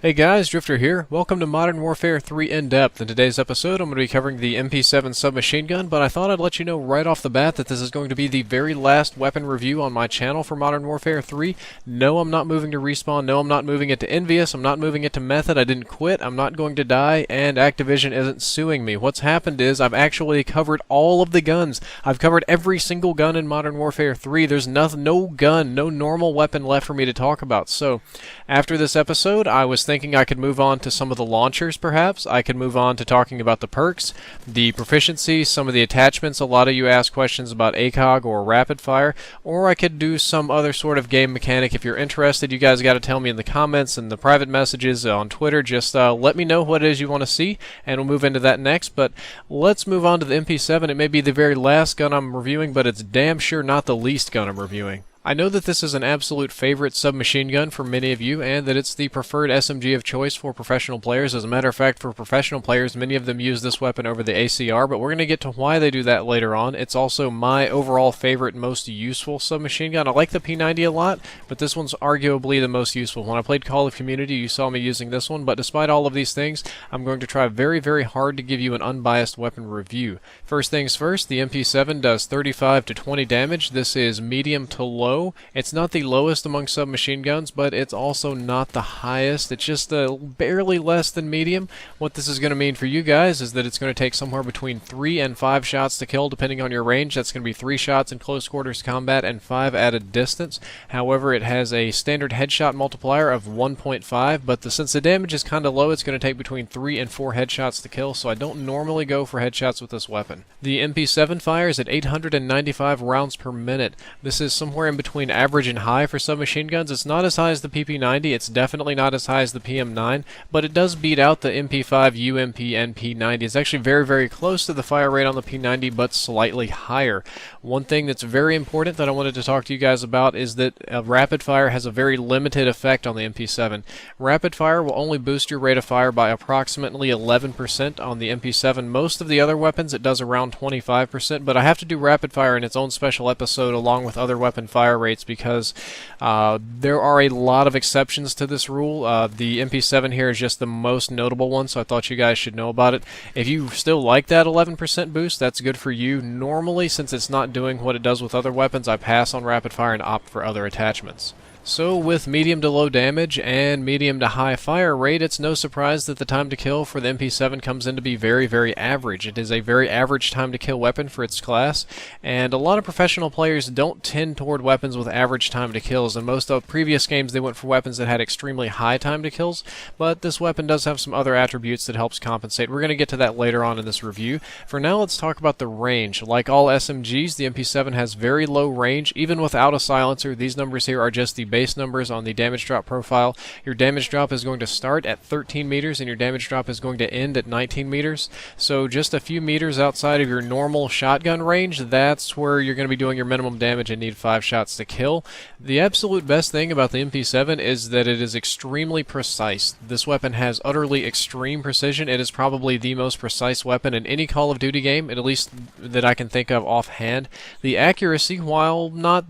Hey guys, Drifter here. Welcome to Modern Warfare 3 In Depth. In today's episode, I'm going to be covering the MP7 submachine gun, but I thought I'd let you know right off the bat that this is going to be the very last weapon review on my channel for Modern Warfare 3. No, I'm not moving to Respawn. No, I'm not moving it to Envious. I'm not moving it to Method. I didn't quit. I'm not going to die, and Activision isn't suing me. What's happened is I've actually covered all of the guns. I've covered every single gun in Modern Warfare 3. There's no gun, no normal weapon left for me to talk about. So, after this episode, I was thinking I could move on to some of the launchers, perhaps. I could move on to talking about the perks, the proficiency, some of the attachments. A lot of you ask questions about ACOG or rapid fire, or I could do some other sort of game mechanic. If you're interested, you guys got to tell me in the comments and the private messages on Twitter. Just let me know what it is you want to see, and we'll move into that next. But let's move on to the MP7. It may be the very last gun I'm reviewing, but it's damn sure not the least gun I'm reviewing. I know that this is an absolute favorite submachine gun for many of you, and that it's the preferred SMG of choice for professional players. As a matter of fact, for professional players, many of them use this weapon over the ACR, but we're going to get to why they do that later on. It's also my overall favorite and most useful submachine gun. I like the P90 a lot, but this one's arguably the most useful. When I played Call of Community, you saw me using this one, but despite all of these things, I'm going to try very, very hard to give you an unbiased weapon review. First things first, the MP7 does 35 to 20 damage. This is medium to low. It's not the lowest among submachine guns, but it's also not the highest. It's just barely less than medium. What this is going to mean for you guys is that it's going to take somewhere between 3 and 5 shots to kill, depending on your range. That's going to be 3 shots in close quarters combat and 5 at a distance. However, it has a standard headshot multiplier of 1.5, but since the damage is kind of low, it's going to take between 3 and 4 headshots to kill, so I don't normally go for headshots with this weapon. The MP7 fires at 895 rounds per minute. This is somewhere in between average and high for submachine guns. It's not as high as the PP90, it's definitely not as high as the PM9, but it does beat out the MP5, UMP, and P90. It's actually very, very close to the fire rate on the P90, but slightly higher. One thing that's very important that I wanted to talk to you guys about is that rapid fire has a very limited effect on the MP7. Rapid fire will only boost your rate of fire by approximately 11% on the MP7. Most of the other weapons it does around 25%, but I have to do rapid fire in its own special episode along with other weapon fire rates because there are a lot of exceptions to this rule. The MP7 here is just the most notable one, so I thought you guys should know about it. If you still like that 11% boost, that's good for you. Normally, since it's not doing what it does with other weapons, I pass on rapid fire and opt for other attachments. So with medium to low damage and medium to high fire rate, it's no surprise that the time to kill for the MP7 comes in to be very, very average. It is a very average time to kill weapon for its class, and a lot of professional players don't tend toward weapons with average time to kills. In most of previous games, they went for weapons that had extremely high time to kills, but this weapon does have some other attributes that helps compensate. We're going to get to that later on in this review. For now, let's talk about the range. Like all SMGs, the MP7 has very low range. Even without a silencer, these numbers here are just the base numbers on the damage drop profile. Your damage drop is going to start at 13 meters and your damage drop is going to end at 19 meters. So just a few meters outside of your normal shotgun range, that's where you're going to be doing your minimum damage and need 5 shots to kill. The absolute best thing about the MP7 is that it is extremely precise. This weapon has utterly extreme precision. It is probably the most precise weapon in any Call of Duty game, at least that I can think of offhand. The accuracy, while not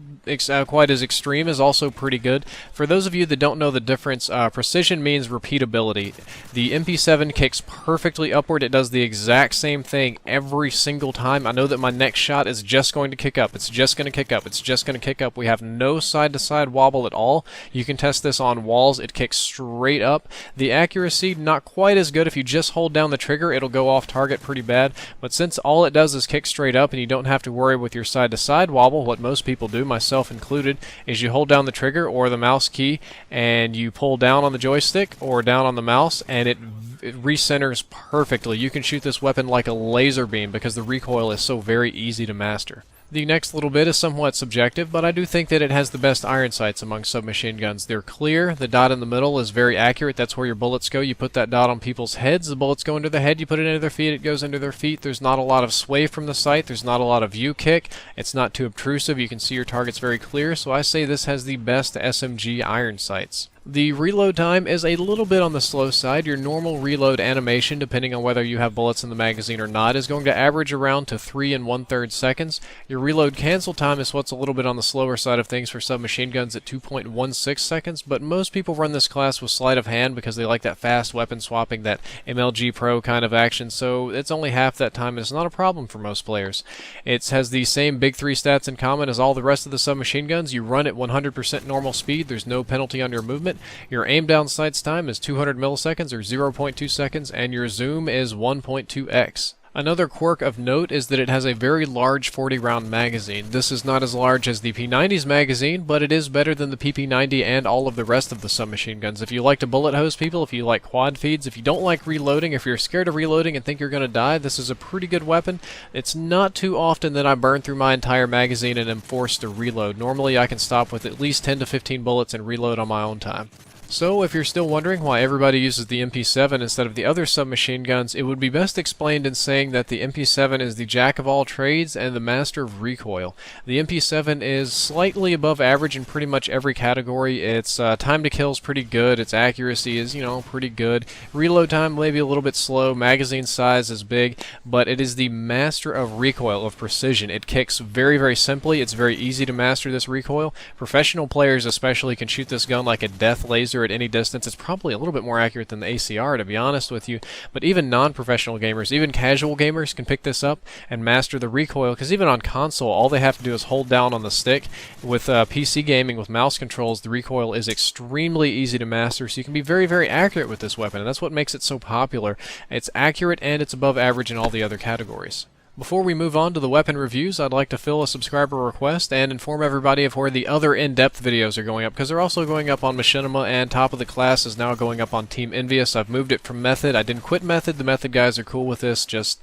quite as extreme, is also pretty good. For those of you that don't know the difference, precision means repeatability. The MP7 kicks perfectly upward. It does the exact same thing every single time. I know that my next shot is just going to kick up. It's just going to kick up. It's just going to kick up. We have no side-to-side wobble at all. You can test this on walls. It kicks straight up. The accuracy, not quite as good. If you just hold down the trigger, it'll go off target pretty bad. But since all it does is kick straight up and you don't have to worry with your side-to-side wobble, what most people do, myself included, is you hold down the trigger or the mouse key and you pull down on the joystick or down on the mouse, and it recenters perfectly. You can shoot this weapon like a laser beam because the recoil is so very easy to master. The next little bit is somewhat subjective, but I do think that it has the best iron sights among submachine guns. They're clear, the dot in the middle is very accurate, that's where your bullets go. You put that dot on people's heads, the bullets go into their head, you put it into their feet, it goes into their feet. There's not a lot of sway from the sight, there's not a lot of view kick, it's not too obtrusive, you can see your targets very clear, so I say this has the best SMG iron sights. The reload time is a little bit on the slow side. Your normal reload animation, depending on whether you have bullets in the magazine or not, is going to average around to 3 1/3 seconds. Your reload cancel time is what's a little bit on the slower side of things for submachine guns at 2.16 seconds, but most people run this class with sleight of hand because they like that fast weapon swapping, that MLG Pro kind of action, so it's only half that time and it's not a problem for most players. It has the same big 3 stats in common as all the rest of the submachine guns. You run at 100% normal speed, there's no penalty on your movement. Your aim down sights time is 200 milliseconds or 0.2 seconds, and your zoom is 1.2x. Another quirk of note is that it has a very large 40-round magazine. This is not as large as the P90's magazine, but it is better than the PP90 and all of the rest of the submachine guns. If you like to bullet hose people, if you like quad feeds, if you don't like reloading, if you're scared of reloading and think you're going to die, this is a pretty good weapon. It's not too often that I burn through my entire magazine and am forced to reload. Normally I can stop with at least 10 to 15 bullets and reload on my own time. So, if you're still wondering why everybody uses the MP7 instead of the other submachine guns, it would be best explained in saying that the MP7 is the jack of all trades and the master of recoil. The MP7 is slightly above average in pretty much every category. Its time to kill is pretty good, its accuracy is, pretty good. Reload time maybe a little bit slow, magazine size is big, but it is the master of recoil, of precision. It kicks very, very simply. It's very easy to master this recoil. Professional players especially can shoot this gun like a death laser at any distance. It's probably a little bit more accurate than the ACR, to be honest with you, but even non-professional gamers, even casual gamers can pick this up and master the recoil, because even on console, all they have to do is hold down on the stick. With PC gaming, with mouse controls, the recoil is extremely easy to master, so you can be very, very accurate with this weapon, and that's what makes it so popular. It's accurate and it's above average in all the other categories. Before we move on to the weapon reviews, I'd like to fill a subscriber request and inform everybody of where the other in-depth videos are going up, because they're also going up on Machinima, and Top of the Class is now going up on Team Envious. I've moved it from Method. I didn't quit Method. The Method guys are cool with this. Just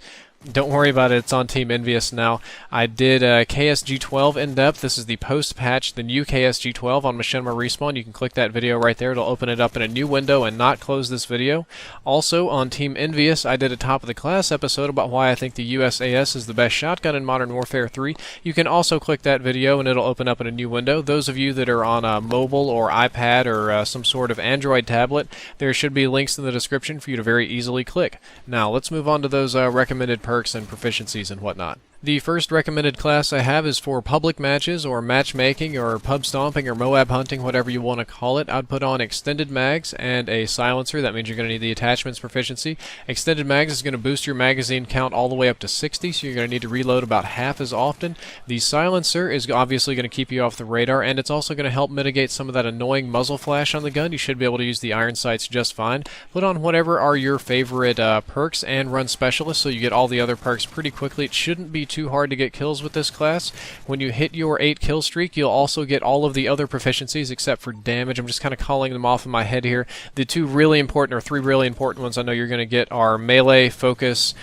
don't worry about it, it's on Team Envious now. I did KSG12 in depth. This is the post-patch, the new KSG12 on Machinima Respawn. You can click that video right there. It'll open it up in a new window and not close this video. Also, on Team Envious, I did a Top of the Class episode about why I think the USAS is the best shotgun in Modern Warfare 3. You can also click that video and it'll open up in a new window. Those of you that are on a mobile or iPad or some sort of Android tablet, there should be links in the description for you to very easily click. Now, let's move on to those recommended perks and proficiencies and whatnot. The first recommended class I have is for public matches or matchmaking or pub stomping or Moab hunting, whatever you want to call it. I'd put on extended mags and a silencer. That means you're going to need the attachments proficiency. Extended mags is going to boost your magazine count all the way up to 60, so you're going to need to reload about half as often. The silencer is obviously going to keep you off the radar, and it's also going to help mitigate some of that annoying muzzle flash on the gun. You should be able to use the iron sights just fine. Put on whatever are your favorite perks and run specialist so you get all the other perks pretty quickly. It shouldn't be too hard to get kills with this class. When you hit your 8 kill streak, you'll also get all of the other proficiencies except for damage. I'm just kind of calling them off in my head here. The 2 really important, or 3 really important ones I know you're going to get are melee, focus,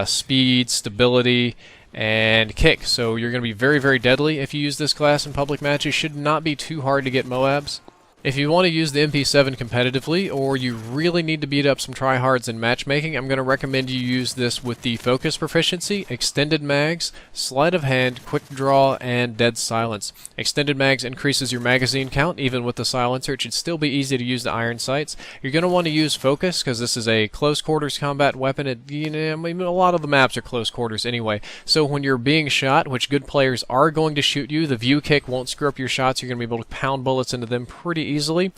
speed, stability, and kick. So you're going to be very, very deadly if you use this class in public matches. Should not be too hard to get Moabs. If you want to use the MP7 competitively, or you really need to beat up some tryhards in matchmaking, I'm going to recommend you use this with the focus proficiency, extended mags, sleight of hand, quick draw, and dead silence. Extended mags increases your magazine count, even with the silencer. It should still be easy to use the iron sights. You're going to want to use focus, because this is a close quarters combat weapon. A lot of the maps are close quarters anyway. So when you're being shot, which good players are going to shoot you, the view kick won't screw up your shots. You're going to be able to pound bullets into them pretty easily.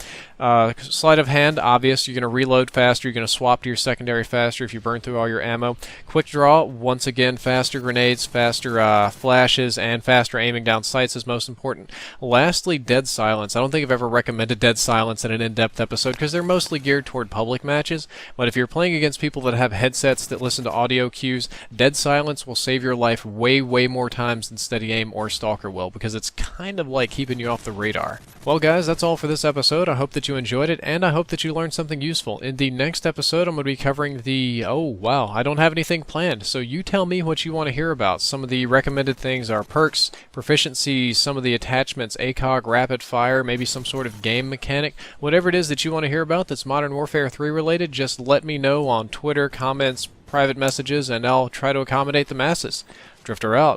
Sleight of hand, obvious. You're going to reload faster. You're going to swap to your secondary faster if you burn through all your ammo. Quick draw, once again, faster grenades, faster flashes, and faster aiming down sights is most important. Lastly, dead silence. I don't think I've ever recommended dead silence in an in-depth episode because they're mostly geared toward public matches, but if you're playing against people that have headsets that listen to audio cues, dead silence will save your life way, way more times than steady aim or stalker will, because it's kind of like keeping you off the radar. Well guys, that's all for this episode. I hope that you enjoyed it, and I hope that you learned something useful. In the next episode, I'm going to be covering the... Oh, wow, I don't have anything planned, so you tell me what you want to hear about. Some of the recommended things are perks, proficiency, some of the attachments, ACOG, rapid fire, maybe some sort of game mechanic. Whatever it is that you want to hear about that's Modern Warfare 3 related, just let me know on Twitter, comments, private messages, and I'll try to accommodate the masses. Drifter out.